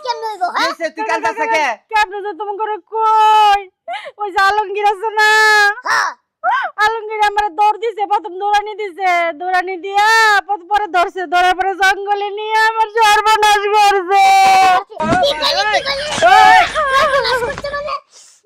কেমনে হইব হ্যাঁ তুই কাঁদছ কে কেমনে যে তুমি করে কই ওই যে আলমগীর আছে না হ্যাঁ আলমগীর আমারে দৌড় দিছে প্রথম দৌড়ানি দিয়া পরে ধরছে ধরার পরে জঙ্গলে নিয়ে আমার সর্বনাশ করছে কি সর্বনাশ করছে মানে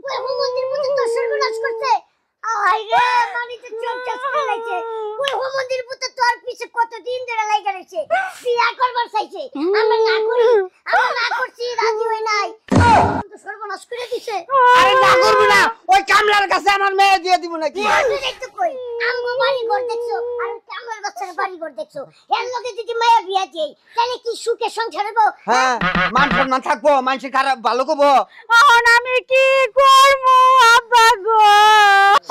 ওই হোমন্দির পুত্র তো সর্বনাশ করছে আই রে মানিতে চোখ করে লাইছে ওই হোমন্দির পুত্র তোর পিছে কতদিন ধরে লাইগা রইছে বিয়া করবার চাইছে আমরা না করছি রাজি হই নাই তো সর্বনাশ করে দিছে আরে না করব না ওই কামলার কাছে আমার মেয়ে দিয়ে দিব নাকি দেখতো কই আমগো বাড়ি ঘর দেখছো আর কামলার বাচ্চার বাড়ি ঘর দেখছো এর লগে যদি মায়া বিয়া দেই তাহলে কি সুখে সংসার হইব হ্যাঁ মান সম্মান থাকবো মানুষ খারাপ ভালো কব এখন আমি কি করব আব্বা গো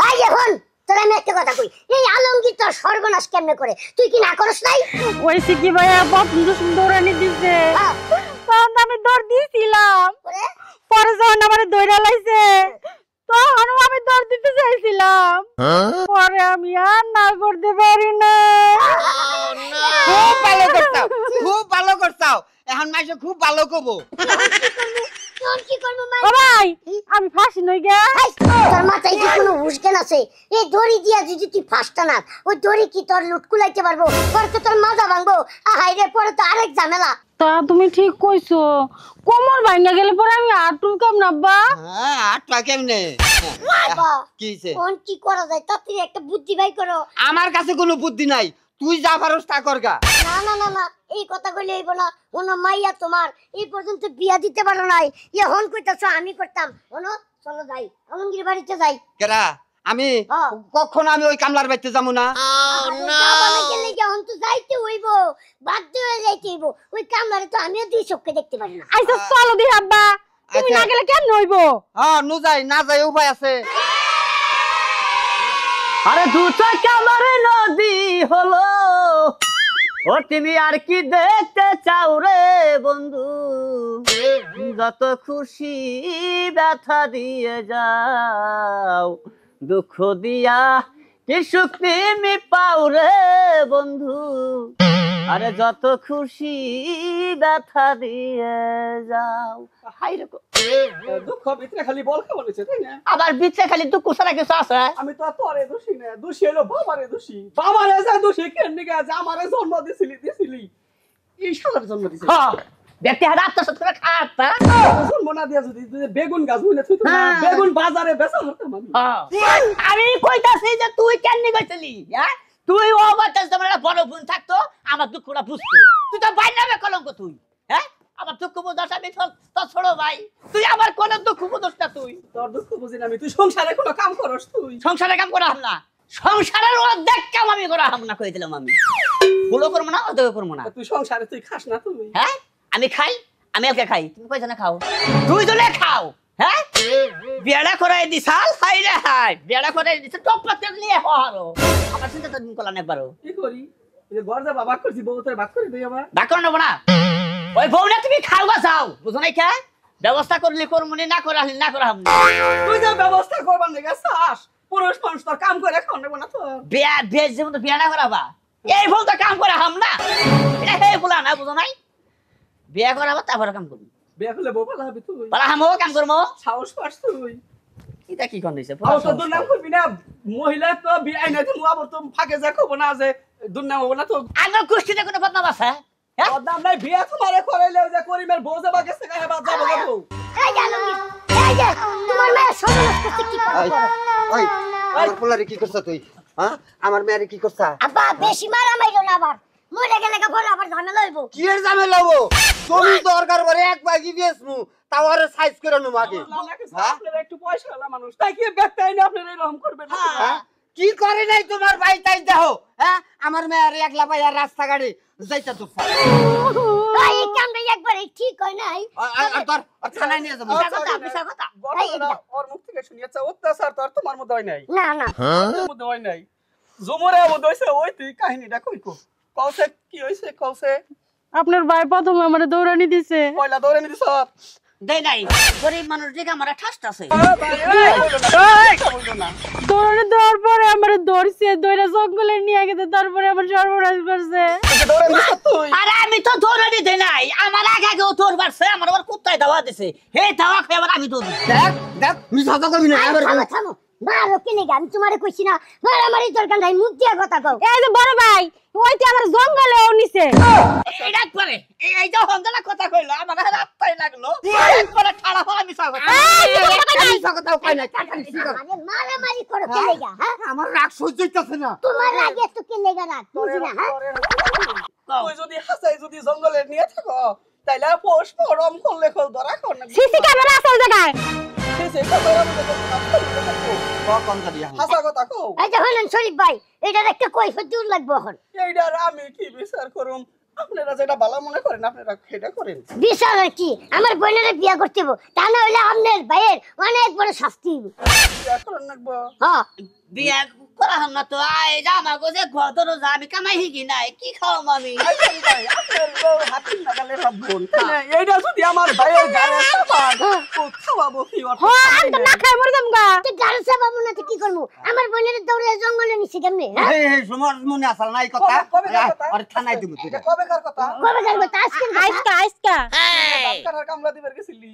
আই এখন তোরা আমি একটা কথা কই এই আলমগীর তোর সর্বনাশ কেমনে করে তুই কি না করস নাই ওই সিকি ভাইয়া প্রথম দৌড়ানি দিছে তখন আমি দৌড় দিছিলাম পরে যখন আমার দৌড়া লাইছে তখন আমি দৌড় দিতে চাইছিলাম পরে আমি আর না করতে পারি না খুব ভালো করছাও এখন মাইসে খুব ভালো কব তোর কি করব মা ও ভাই আমি ফাঁসি নই গে তোর মাথায় কি কোনো হুঁশ জ্ঞান আছে এই দড়ি দিয়া যদি তুই ফাঁসটা না ওই দড়ি কি তোর লুটকুলাইতে পারবো পরে তো তোর মাজা ভাঙবো আহাই রে পরে তো আরেক ঝামেলা তা তুমি ঠিক কইছো কোমর ভাঙা গেলে পরে আমি আটুম কাম না আব্বা হ্যাঁ আটটা কেমনে বাবা কি হইছে কোন কি করা যায় তাড়াতাড়ি একটা বুদ্ধি বাই করো আমার কাছে কোনো বুদ্ধি নাই তুই যা পারস তা করগা না না না না এই কথা কইলে হইব না ওনো মাইয়া তোমার এই পর্যন্ত বিয়া দিতে পারো নাই এখন কইতাছো আমি করতাম ওনো চলো যাই আলমগীর বাড়িতে যাই কেরা আমি কখনো আমি ওই কামলার বাড়িতে যাবো না যাবা না গেলে যখন তো যাইতে হইব বাধ্য হয়ে যাইতে হইব ওই কামলারে তো আমিও দুই চোখে দেখতে পারি না আইসা চলো দি আব্বা তুমি না গেলে কেন হইবো হ্যাঁ না যাই উপায় আছে আরে দু চোখে আমার নদী হলো ও তুমি আর কি দেখতে চাও রে বন্ধু যত খুশি ব্যথা দিয়ে যাও দুঃখ দিয়া কি সুখ তুমি পাও রে বন্ধু আরে যত খুশি ব্যথা দিয়ে যাও হাই রে দুঃখ ভিতরে খালি বল খাওয়া নিছে তাই না আবার বিচ্ছে খালি দুঃখ ছাড়া কিছু আছে আমি তো তোরে দোষী না দোষী হলো বাবারে দোষী বাবারে যা দোষী কেন নিকে আছে আমারে জন্ম দিছিলি এই শালার জন্ম দিছিলি হ্যাঁ দেখতে হাত আত্মসাৎ করে খাতা জন্ম না দিয়া যদি বেগুন গাছ হইলে তুই তো বেগুন বাজারে বেচা করতাম আমি আমি কইতাছি যে তুই কেন গেছিলি হ্যাঁ তুই ও বাতাস তোমার বড় বোন থাকতো আমার দুঃখটা বুঝতো তুই তো ভাই নামে কলঙ্ক তুই হ্যাঁ আমার দুঃখ বুঝাস আমি তোর ছোট ভাই তুই আমার কোন দুঃখ বুঝস না তুই তোর দুঃখ বুঝি না আমি তুই সংসারে কোনো কাম করস তুই সংসারে কাম করা হাম না সংসারের অর্ধেক কাম আমি করা হাম না কই দিলাম আমি ভুলও করবো না অর্ধেক করবো না তুই সংসারে তুই খাস না তুই হ্যাঁ আমি খাই আমি একা খাই তুমি কয়জনে খাও দুইজনে খাও হ্যাঁ বিয়াড়া করে দিছাল হাই রে হাই বিয়াড়া করে দিছে টপ পাতে নিয়ে হারো আমার চিন্তা তো দিন করলাম একবারও কি করি এই ঘর যা বাবা করছি বউ তোর ভাগ করে দেই আমার ভাগ করে নেবো না ওই বউটা তুমি খাওয়া যাও বুঝো নাই কে ব্যবস্থা করলি করমুনি না করা হাম তুই যা ব্যবস্থা করবার লেগে চাস পুরুষ মানুষ তোর কাম করে খাওয়া নেবো না তো বিয়া বেশ যেমন তো বিয়া না করাবা এই বউটা কাম করে হাম না এটা হে বলা না বুঝো নাই বিয়া করাবা তারপরে কাম করবি বিয়া হলে বউ পালা হবি তুই পালা হামও কাম করবো সাহস পাস তুই এটা কি কোন দিছে আর তো দুর্নাম করবি না মহিলা তো বিয়ে নাই তো আবার তো ফাঁকে যা খবো না যে দুর্নাম হবে না তো আমার কুষ্টিতে কোনো বদনাম আছে হ্যাঁ বদনাম নাই বিয়ে তোমারে করাইলে যে করিমের বউ যাবা গেছে গায়ে বাদ যাবো যাবো এই যে আলমগীর এই যে তোমার মেয়ে সর্বনাশ করতে কি করো ওই আমার পোলারে কি করছ তুই হ্যাঁ আমার মেয়ারে কি করছ আব্বা বেশি মারা মাইরো না আবার মরে গেলে পরে আবার ঝামেলা হইব কি এর ঝামেলা হবো তুমি দরকার পরে এক বাগি বেচমু তাও আর সাইজ করে নু আগে আপনারা একটু পয়সা वाला মানুষ তাই কি ব্যক্তাই না আপনারা এরকম করবেন না হ্যাঁ কি করে নাই তোমার ভাই তাই দেখো হ্যাঁ আমার মেয়ারে একলা ভাই আর রাস্তা গাড়ি যাইতা তো এই কামটা একবার ঠিক হয় নাই আর তোর থানায় নিয়ে যাবো বিষয় কথা ওর মুখ থেকে শুনিয়েছে অত্যাচার তো আর তোমার মধ্যে হয় নাই না না তোর মধ্যে হয় নাই জমরে মধ্যে হইছে ওই তুই কাহিনীটা কই কওছে কি হইছে কওছে আপনার ভাই প্রথমে আমারে দৌড়ানি দিছে পয়লা দৌড়ে নিদিস দেই নাই গরিব মানুষ দিকে আমার ঠাসটাছে দৌড়ানি দেওয়ার পরে আমার ধরছে দৌড়া জঙ্গলে নিয়ে গেছে তারপরে আমার সর্বনাশ করছে আরে আমি তো দৌড়ানি দেই নাই আমার আগে আগেও দৌড় মারছে আমার আবার কুত্তায় দাওয়া দিছে হে দাওয়া খেয়ে আবার আমি দৌড় দেখ দেখ মিছা কথা কবি না এবার থামো থামো মারো কেনে আমি তোমারে কইছি না মারামারি দরকার নাই মুখ দিয়া কথা কও এই যে বড় ভাই ওইতে আমার জঙ্গলেও নিছে এটা পরে এই যে হন্দলা কথা কইলো আমার রাস্তায় লাগলো পরে ঠাড়া হওয়া মিছা কথা মিছা কথা কই না কাকারি শিকার আরে মারামারি করো কেনে হ্যাঁ আমার রাগ সহ্য হইতাছে না তোমার আগে তো কেনে রাখ বুঝি না হ্যাঁ তুই যদি হাসাই যদি জঙ্গলে নিয়ে থাকো তাইলে পোষ পরম করলে খোল ধরা কর না সিসি ক্যামেরা আছে ওই জায়গায় কম করি হাসা কথা কও এই যে হলেন শরীফ ভাই এটার একটা কৈফিয়ত দূর লাগবে এখন এইটার আমি কি বিচার করুম আপনারা যেটা ভালো মনে করেন আপনারা সেটা করেন বিশাল আর কি আমার বোনের বিয়া করতে হইব তা না হলে আপনার ভাইয়ের অনেক বড় শাস্তি হইব বিয়া করেন নাকবো হ্যাঁ বিয়া করা হম না তো আই যা আমার গোজে ঘর ধরো যা আমি কামাই হিগি নাই কি খাও আমি আপনার বউ হাতির নাগালে রাখবন এইটা যদি আমার ভাইয়ের গায়ে চাপান ও খাওয়াবো কি অর্থ হ্যাঁ আমি তো না খাই মরে যামগা তুই গাড়ি চাপাবো না তো কি করবো আমার বোনের দৌড়ে জঙ্গলে নিছে কেমনে হ্যাঁ এই এই সমর মনে আসল নাই কথা কবে কথা? আর থানায় দিব তুই কবেকার কথা কবে করবো তা আজকে আইসকা আইসকা ডাক্তার কামলা দিবার গেছিলি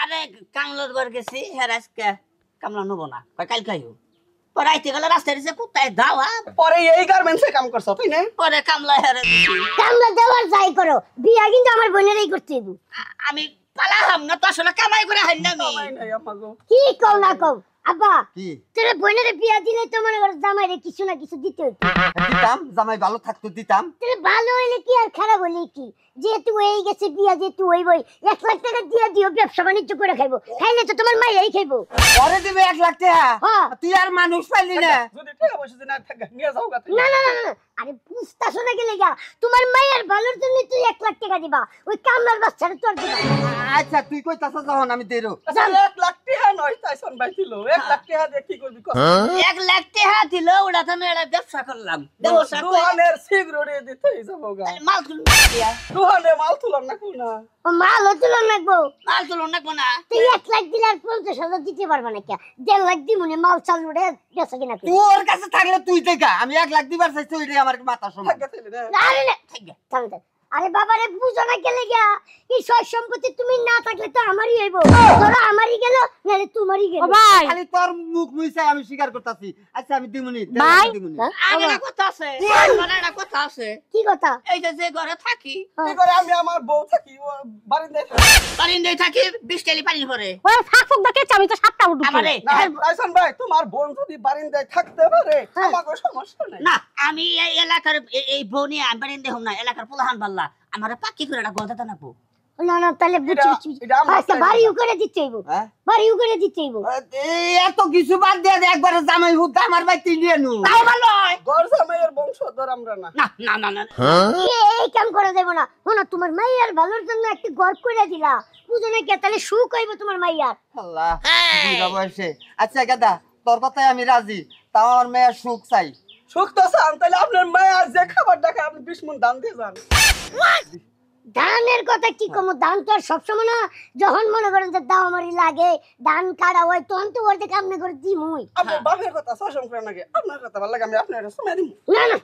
আরে কামলার বার গেছি হেরাজকে কামলা নেবো না কাল খাইও পরে আইতে গেলে রাস্তায় দিছে কুত্তায় দাওয়া পরে এই গার্মেন্টসে কাম করছ তাই না পরে কামলা হেরে দিছি কামলা দেওয়ার যাই করো বিয়া কিন্তু আমার বোনেরই করতে হইব আমি পালাহাম না তো আসলে কামাই করে হাই না আমি কামাই নাই আমাগো কি কও না কও আব্বা কি তোর বোনের বিয়া দিলে তো মনে করো জামাইরে কিছু না কিছু দিতে হইতো দিতাম জামাই ভালো থাকতো দিতাম তোর ভালো হইলে কি আর খারাপ হইলে কি যেহেতু এই গেছে বিয়া যেহেতু হইবই 1 লাখ টাকা দিয়ে দিও ব্যবসা বাণিজ্য করে খাইবো খাইলে তো তোমার মাই খাইবো পরে দিবে 1 লাখ টাকা হ্যাঁ। তুই আর মানুষ পাইলি না যদি টাকা পয়সা দিনা থাকা নিয়ে যাও গা না না না না, আরে বুঝতাছ না গেলে গা তোমার মায়ের ভালোর জন্য তুই 1 লাখ টাকা দিবা ওই কামলার বাচ্চারে তোর দিবা আচ্ছা তুই কইতাছ যখন আমি দেরো আচ্ছা 1 লাখ টাকা নয় তাইছন ভাই ছিল 1 লাখ টাকা দিয়ে কি করবি কর 1 লাখ টাকা দিল ওটা তো আমি একটা ব্যবসা করলাম ব্যবসা করে দুহানের সিগারেট দিতে যাবো গা মাল তুল দিয়া দুহানে মাল তুলাম না কোনা ও মাল হচ্ছিল লাগবো মাল তুল নাকবো না তুই 1 লাখ দিলে আর 50,000 দিতে পারবা না কে 1.5 লাখ দি মনে মাল চালু রে গেছে কিনা তুই তোর কাছে থাকলে তুই দেখা আমি 1 লাখ দিবার চাইছি ওইটাই আমার মাথা সমান থাকা ছিল না আরে না থাম থাম। আরে বাবা রে বুঝো না গেলে গিয়া এই সয় সম্পত্তি তুমি না থাকলে তো আমারই হইব ধরো আমারই গেল নালে তোমারই গেল ও ভাই খালি তোর মুখ মুইছে আমি স্বীকার করতাছি আচ্ছা আমি দিমুনি ভাই। দিমুনি আগে একটা কথা আছে মানে একটা কথা আছে কি কথা এই যে যে ঘরে থাকি কি করে আমি আমার বউ থাকি ও বারিন্দায় থাকি বারিন্দায় থাকি 20 টালি পানি ভরে ওই ফাঁক দেখে আমি তো 7টা উঠু আমারে না আইছন ভাই তোমার বোন যদি বারিন্দায় থাকতে পারে আমাকে সমস্যা নাই না আমি এই এলাকার এই বনি আমি বারিন্দে হম না এলাকার পোলাহান বাল্লা আমারে পাকি করে একটা গদাটা নাকবো না না তাহলে বুঝছি বুঝছি এটা আমার আচ্ছা চাই বাড়িও করে দিতে হইব হ্যাঁ? বাড়িও করে দিতে হইব এই এত কিছু বাদ দিয়ে দে, একবারে জামাই হুদ আমার বাইতে নিয়ে নু তাও ভালো হয় গর জামাইয়ের বংশধর আমরা না না না না না এই কাম করে দেব না শোনো তোমার মাইয়ার ভালোর জন্য একটা গল্প করে দিলা বুঝো না কে তাহলে সুখ হইব তোমার মাইয়ার আল্লাহ বুড়া বয়সে আচ্ছা গাদা তোর কথাই আমি রাজি তাও আমার মেয়ের সুখ চাই সুখ তো চান তাহলে আপনার মায়া যে খাবার ডাকে আপনি 20 মণ দান দিয়ে যান ধানের কথা কি কম ধান তো আর সবসময় না যখন মনে করেন যে দাও আমারই লাগে ধান কাটা হয় তখন তো ওর দেখে আপনি করে দিমুই আপনার বাপের কথা শাসন করে নাকি আপনার কথা ভালো লাগে আমি আপনার সময় দিব না না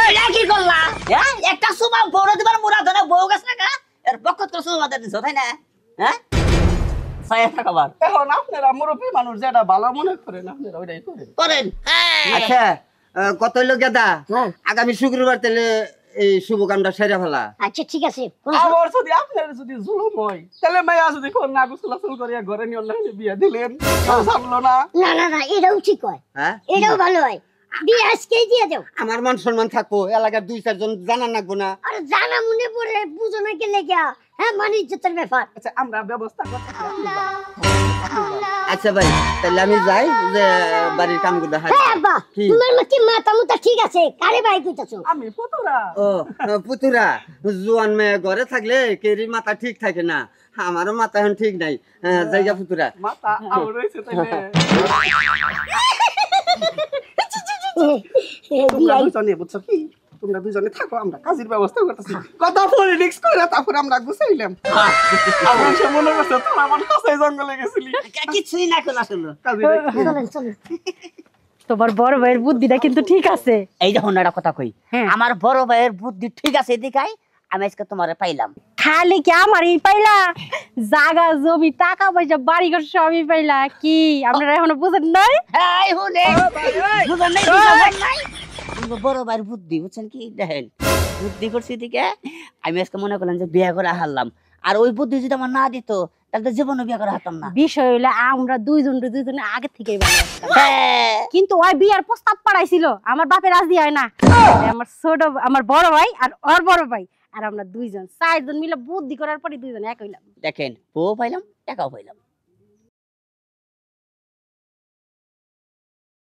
এটা কি করলা হ্যাঁ একটা সুমা বড় দিবার মুরা ধরে বউ গেছ না কা এর পক্ষ তো সুমা দিছ তাই না হ্যাঁ সায়া থাকবার এখন আপনারা মুরব্বী মানুষ যেটা ভালো মনে করেন আপনারা ওইটাই করেন করেন আচ্ছা কত হইলো গেদা হ্যাঁ। আগামী শুক্রবার তাহলে এই শুভ কামটা সেরে ফেলা আচ্ছা ঠিক আছে আবার যদি আপনার যদি জুলুম হয় তাহলে মায়া যদি কোন না গোসল করিয়া ঘরে নিয়ে অন্য বিয়া দিলেন সামলো না না না না এটাও ঠিক হয় হ্যাঁ এটাও ভালো হয় বিয়ে আজকেই দিয়ে দাও আমার মান সম্মান থাকবো এলাকার 2-4 জন জানা লাগবো না আর জানা মনে পড়ে বুঝো না গেলে গিয়া হ্যাঁ মানে ইজ্জতের ব্যাপার আচ্ছা আমরা ব্যবস্থা করতে আচ্ছা ভাই তাহলে আমি যাই যে বাড়ির কামগুলো হাই হ্যাঁ আব্বা কি? তোমার মা কি মাথা মুতা ঠিক আছে কারে ভাই কইতাছো আমি পুতুরা ও পুতুরা জোয়ান মেয়ে ঘরে থাকলে কেরি মাথা ঠিক থাকে না আমারও মাথা এখন ঠিক নাই জায়গা পুতুরা মাথা আউ রইছে তাইলে বিয়াই তোমরা বুঝছো নি বুঝছো কি তোমরা দুজনে থাকো, আমরা কাজের ব্যবস্থা করতেছি। কথা পলিটিক্স করে তারপর আমরা গুছাইলাম। আমার সে মনে করছে তোরা আমার কাছে জঙ্গলে গেছিলি। কিছুই না করলে আসলে কাজে চলেন চলেন তোমার বড় ভাইয়ের বুদ্ধিটা কিন্তু ঠিক আছে। এই যে হন্যাটা কথা কই, হ্যাঁ। আমার বড় ভাইয়ের বুদ্ধি ঠিক আছে এদিকাই, আমি আজকে তোমারে পাইলাম। খালি কি আমারই পাইলা? জাগা জমি টাকা পয়সা বাড়ি ঘর সবই পাইলা কি? আপনারা এখনো বুঝেন নাই? এই হুনে বুঝেন নাই, বুঝেন নাই? আমার বড় ভাইয়ের বুদ্ধি বুঝছেন কি? দেখেন বুদ্ধি করছি এদিকে, আমি আজকে মনে করলাম যে বিয়ে করে হারলাম। আর ওই বুদ্ধি যদি আমার না দিত তাহলে তো জীবনে বিয়ে করে হারতাম না। বিষয় হইলে আমরা দুইজনে আগে থেকেই ভালো আছি। হ্যাঁ। কিন্তু ওই বিয়ার প্রস্তাব পাঠাইছিল, আমার বাপের রাজি হয় না। আমার বড় ভাই আর ওর বড় ভাই আর আমরা দুইজন 4 জন মিলে বুদ্ধি করার পরে দুইজন এক হইলাম। দেখেন বউ পাইলাম, টাকাও পাইলাম।